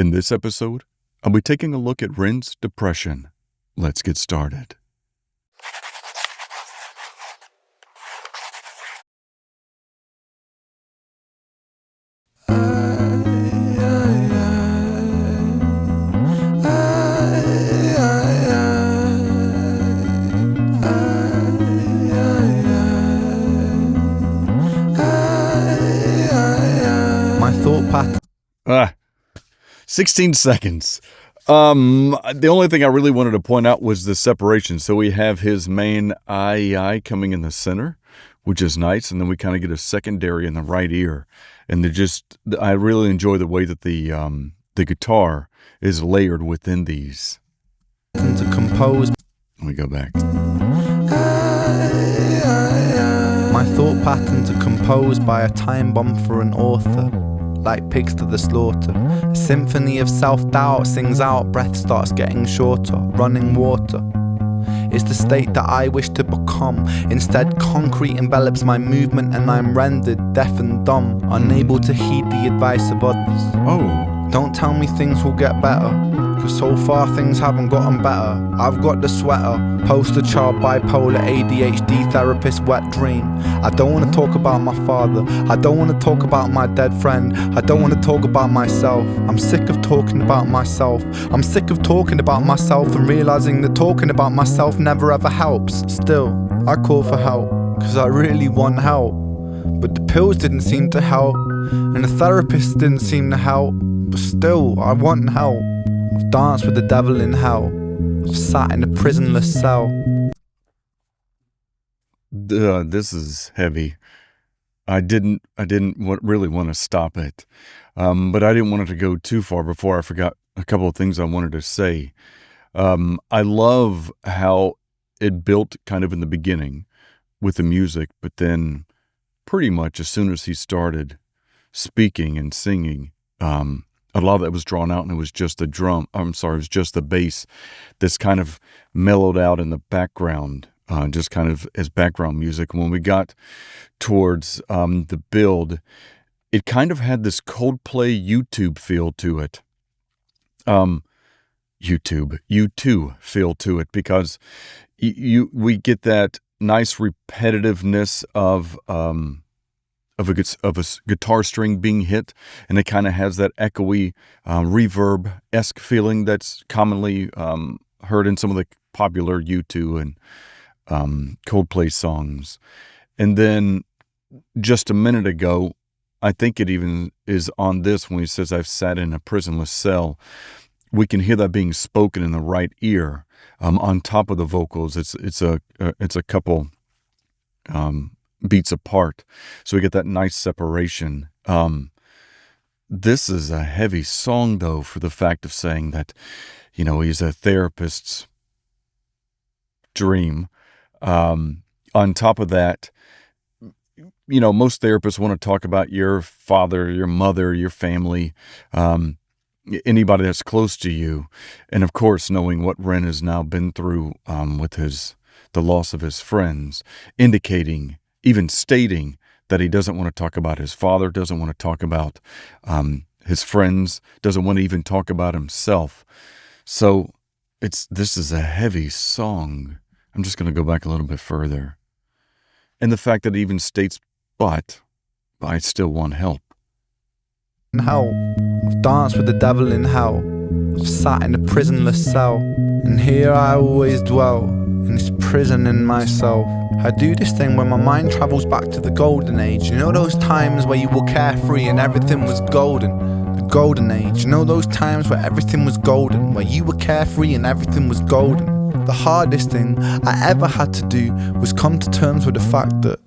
In this episode, I'll be taking a look at Ren's depression. Let's get started. My thought pattern. 16 seconds. The only thing I really wanted to point out was the separation. So we have his main I coming in the center, which is nice, and then we kind of get a secondary in the right ear. And I really enjoy the way that the guitar is layered within these. To compose. Let me go back. My thought patterns are composed by a time bomb for an author. Like pigs to the slaughter. A symphony of self-doubt sings out, breath starts getting shorter. Running water is the state that I wish to become. Instead, concrete envelops my movement and I'm rendered deaf and dumb, unable to heed the advice of others. Don't tell me things will get better, cause so far things haven't gotten better. I've got the sweater, poster child, bipolar, ADHD, therapist, wet dream. I don't want to talk about my father, I don't want to talk about my dead friend, I don't want to talk about myself. I'm sick of talking about myself. I'm sick of talking about myself and realizing that talking about myself never ever helps. Still, I call for help, cause I really want help. But the pills didn't seem to help, and the therapist didn't seem to help. But still, I want help. I've danced with the devil in hell. I've sat in a prisonless cell. This is heavy. I didn't really want to stop it, but I didn't want it to go too far before I forgot a couple of things I wanted to say. I love how it built kind of in the beginning with the music, but then pretty much as soon as he started speaking and singing, a lot of that was drawn out, and it was just the it was just the bass that's kind of mellowed out in the background, just kind of as background music. When we got towards the build, it kind of had this Coldplay YouTube feel to it. U2 feel to it, because we get that nice repetitiveness of a guitar string being hit, and it kind of has that echoey, reverb-esque feeling that's commonly heard in some of the popular U2 and Coldplay songs. And then just a minute ago, I think it even is on this when he says, "I've sat in a prisonless cell," we can hear that being spoken in the right ear. On top of the vocals, it's a couple beats apart, so we get that nice separation. This is a heavy song, though, for the fact of saying that, he's a therapist's dream. On top of that, most therapists want to talk about your father, your mother, your family, anybody that's close to you. And of course, knowing what Ren has now been through with the loss of his friends, indicating, even stating, that he doesn't want to talk about his father, doesn't want to talk about his friends, doesn't want to even talk about himself. So this is a heavy song. I'm just going to go back a little bit further. And the fact that it even states, but I still want help. Hell, I've danced with the devil in hell. I've sat in a prisonless cell, and here I always dwell, in this prison in myself. I do this thing when my mind travels back to the golden age. You know those times where you were carefree and everything was golden? The golden age. You know those times where everything was golden, where you were carefree and everything was golden? The hardest thing I ever had to do was come to terms with the fact that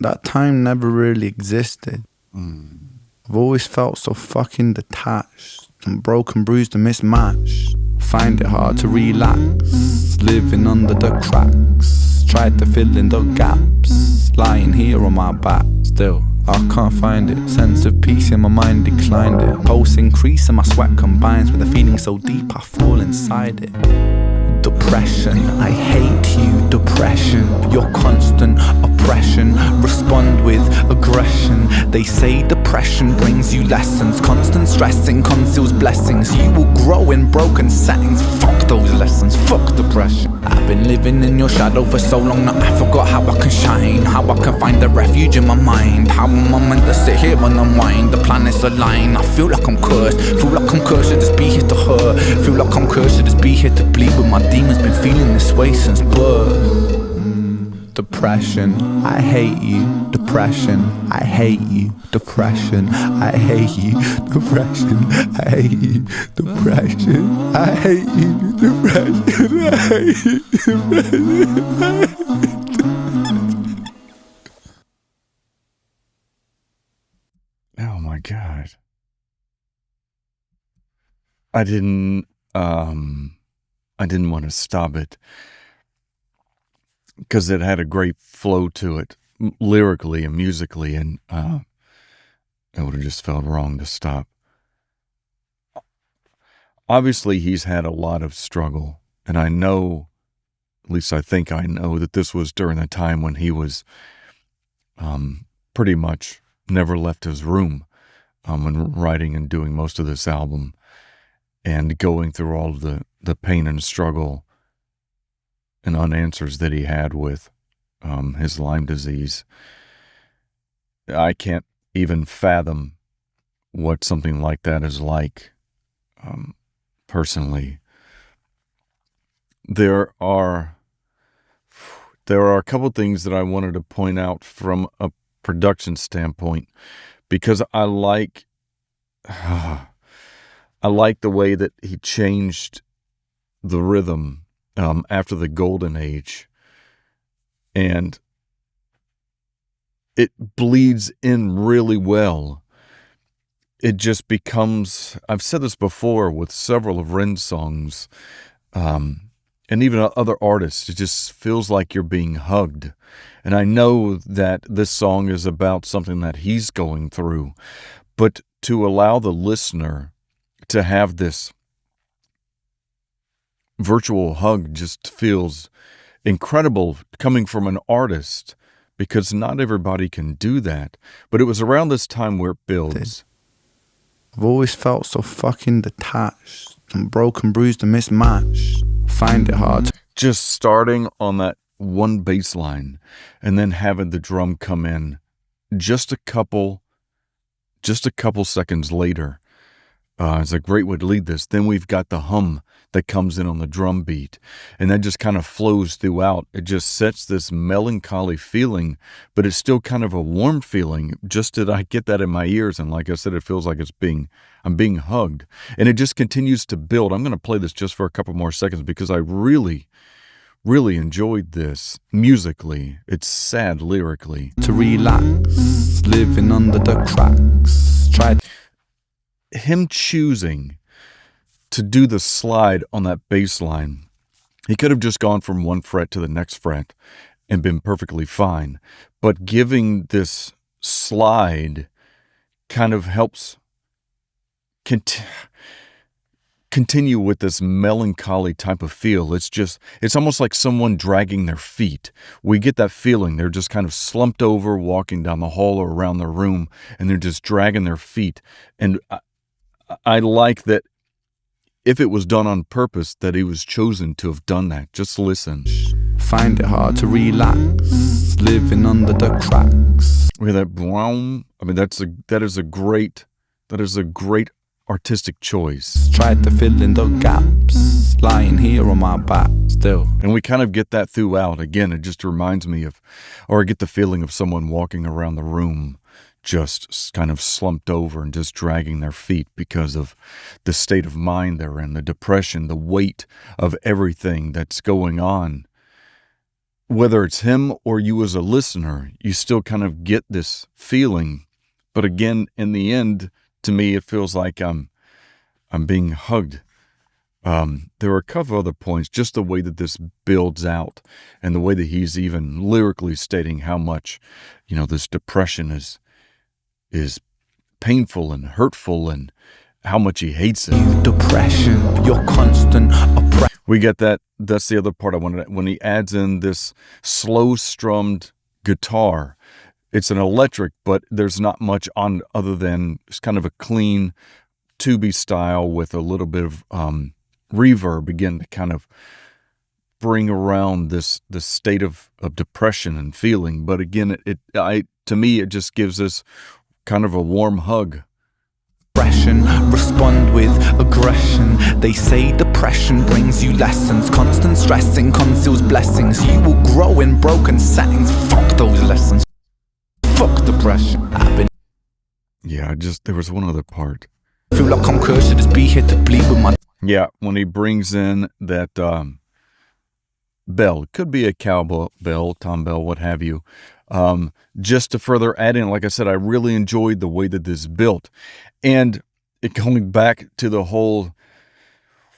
that time never really existed. I've always felt so fucking detached and broken, bruised and mismatched. Find it hard to relax, living under the cracks. Tried to fill in the gaps, lying here on my back. Still, I can't find it. Sense of peace in my mind declined it. Pulse increase and my sweat combines with a feeling so deep I fall inside it. Depression, I hate you, depression. Your constant oppression, respond with aggression. They say depression brings you lessons. Constant stressing conceals blessings. You will grow in broken settings. Fuck those lessons, fuck depression. I've been living in your shadow for so long that I forgot how I can shine. How I can find a refuge in my mind. How am I meant to sit here and unwind? The planets align. I feel like I'm cursed. Feel like I'm cursed to just be here to hurt. Feel like I'm cursed to just be here to bleed. But my demons been feeling this way since birth. Depression, I hate you. Depression, I hate you. Depression, I hate you. Depression, I hate you. Depression, I hate you. Depression, I hate you. Depression. Oh my God. I didn't want to stop it because it had a great flow to it, lyrically and musically, and it would have just felt wrong to stop. Obviously, he's had a lot of struggle, and I know, at least I think I know, that this was during a time when he was pretty much never left his room when writing and doing most of this album, and going through all of the pain and struggle and unanswers that he had with his Lyme disease. I can't even fathom what something like that is like, personally. There are a couple things that I wanted to point out from a production standpoint, because I like the way that he changed the rhythm after the golden age, and it bleeds in really well. It just becomes, I've said this before with several of Ren's songs, and even other artists, it just feels like you're being hugged. And I know that this song is about something that he's going through, but to allow the listener to have this virtual hug just feels incredible coming from an artist, because not everybody can do that. But it was around this time where it builds. I've always felt so fucking detached and broken, bruised and mismatched. Find it hard to just starting on that one bass line and then having the drum come in just a couple seconds later. It's a great way to lead this. Then we've got the hum that comes in on the drum beat, and that just kind of flows throughout. It just sets this melancholy feeling, but it's still kind of a warm feeling. Just that I get that in my ears, and like I said, it feels like I'm being hugged, and it just continues to build. I'm going to play this just for a couple more seconds because I really, really enjoyed this musically. It's sad lyrically. To relax, living under the cracks. Try him choosing to do the slide on that bass line. He could have just gone from one fret to the next fret and been perfectly fine. But giving this slide kind of helps continue with this melancholy type of feel. It's almost like someone dragging their feet. We get that feeling. They're just kind of slumped over, walking down the hall or around their room, and they're just dragging their feet. And I like that if it was done on purpose, that he was chosen to have done that. Just listen. Find it hard to relax, living under the cracks. With that brown, I mean, that is a great artistic choice. Tried to fill in the gaps, lying here on my back still. And we kind of get that throughout. Again, it just reminds me of, or I get the feeling of someone walking around the room just kind of slumped over and just dragging their feet because of the state of mind they're in, the depression, the weight of everything that's going on. Whether it's him or you as a listener, you still kind of get this feeling. But again, in the end, to me, it feels like I'm being hugged. There are a couple other points, just the way that this builds out and the way that he's even lyrically stating how much, this depression is painful and hurtful and how much he hates it. Depression, your constant oppression. We get that. That's the other part I wanted. When he adds in this slow strummed guitar, it's an electric, but there's not much on other than it's kind of a clean tubey style with a little bit of reverb, again, to kind of bring around this state of depression and feeling. But again, to me, it just gives us kind of a warm hug. Respond with aggression. They say depression brings you lessons. Constant stressing conceals blessings. You will grow in broken settings. Fuck those lessons. Fuck depression. There was one other part. Feel like I'm cursed to just be here to bleed with my... Yeah, when he brings in that bell, it could be a cowbell, tom bell, what have you. Just to further add in, like I said, I really enjoyed the way that this built. And it going back to the whole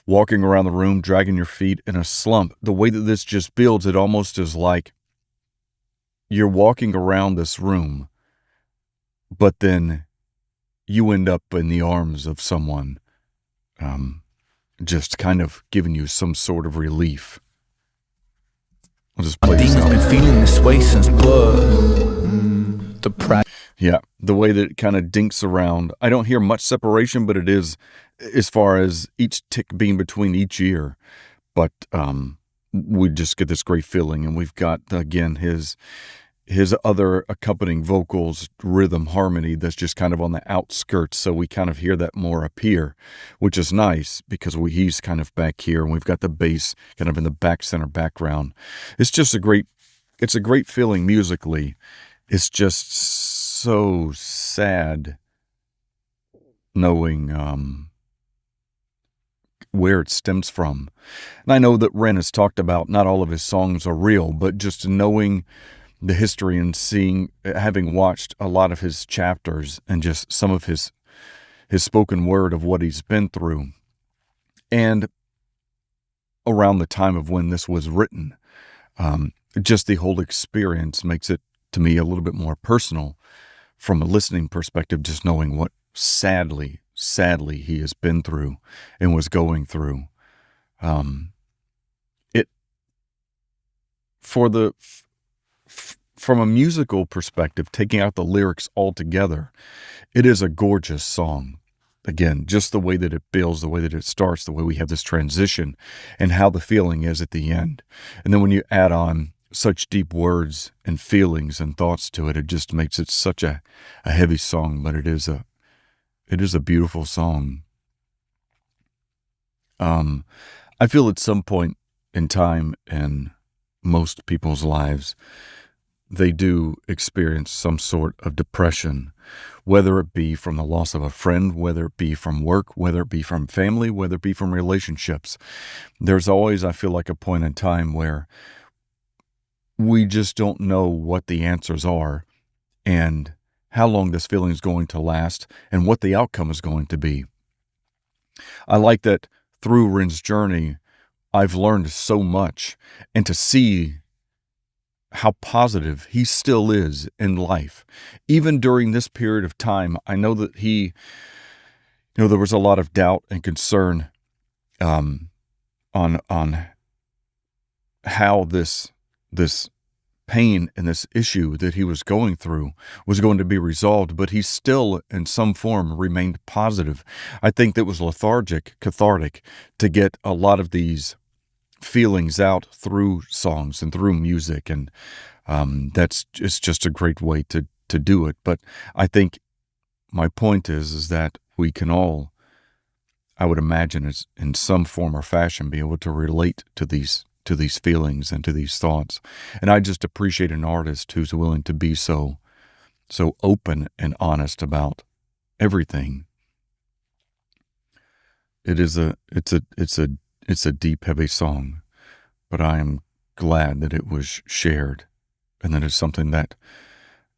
walking around the room, dragging your feet in a slump, the way that this just builds, it almost is like you're walking around this room, but then you end up in the arms of someone, just kind of giving you some sort of relief. I'll just play this out. Been feeling this way since birth. Depression. Yeah, the way that it kind of dinks around. I don't hear much separation, but it is as far as each tick being between each ear. But we just get this great feeling. And we've got, again, his other accompanying vocals, rhythm, harmony that's just kind of on the outskirts. So we kind of hear that more up here, which is nice because he's kind of back here. And we've got the bass kind of in the back center background. It's just a great feeling musically. It's just so sad knowing where it stems from. And I know that Ren has talked about not all of his songs are real, but just knowing the history and having watched a lot of his chapters and just some of his spoken word of what he's been through. And around the time of when this was written, just the whole experience makes it, to me, a little bit more personal from a listening perspective, just knowing what sadly he has been through and was going through. From a musical perspective, taking out the lyrics altogether, it is a gorgeous song. Again, just the way that it builds, the way that it starts, the way we have this transition, and how the feeling is at the end. And then when you add on such deep words and feelings and thoughts to it, it just makes it such a heavy song, but it is a beautiful song. I feel at some point in time in most people's lives, they do experience some sort of depression, whether it be from the loss of a friend, whether it be from work, whether it be from family, whether it be from relationships. There's always, I feel like, a point in time where we just don't know what the answers are and how long this feeling is going to last and what the outcome is going to be. I like that through Ren's journey, I've learned so much, and to see how positive he still is in life. Even during this period of time, I know that there was a lot of doubt and concern on how this pain and this issue that he was going through was going to be resolved, but he still in some form remained positive. I think that was cathartic to get a lot of these feelings out through songs and through music, and it's just a great way to do it. But I think my point is that we can all, I would imagine, is in some form or fashion be able to relate to these feelings and to these thoughts. And I just appreciate an artist who's willing to be so open and honest about everything. It's a deep, heavy song, but I am glad that it was shared and that it's something that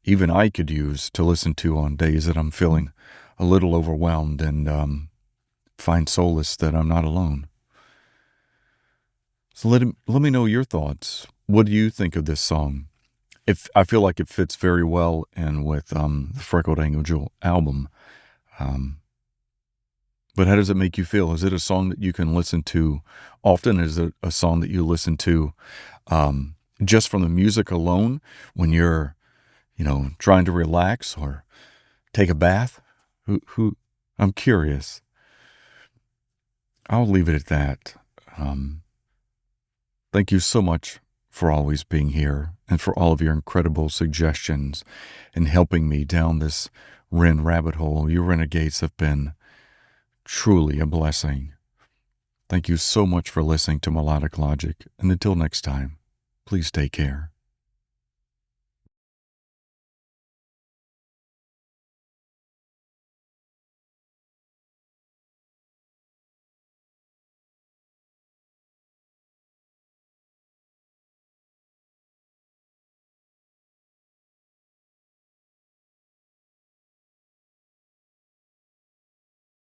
even I could use to listen to on days that I'm feeling a little overwhelmed and find solace that I'm not alone. So let me know your thoughts. What do you think of this song? I feel like it fits very well in with the Freckled Angel album. But how does it make you feel? Is it a song that you can listen to often? Is it a song that you listen to just from the music alone when you're trying to relax or take a bath? I'm curious. I'll leave it at that. Thank you so much for always being here and for all of your incredible suggestions and helping me down this Ren rabbit hole. You renegades have been truly a blessing. Thank you so much for listening to Melodic Logic, and until next time, please take care.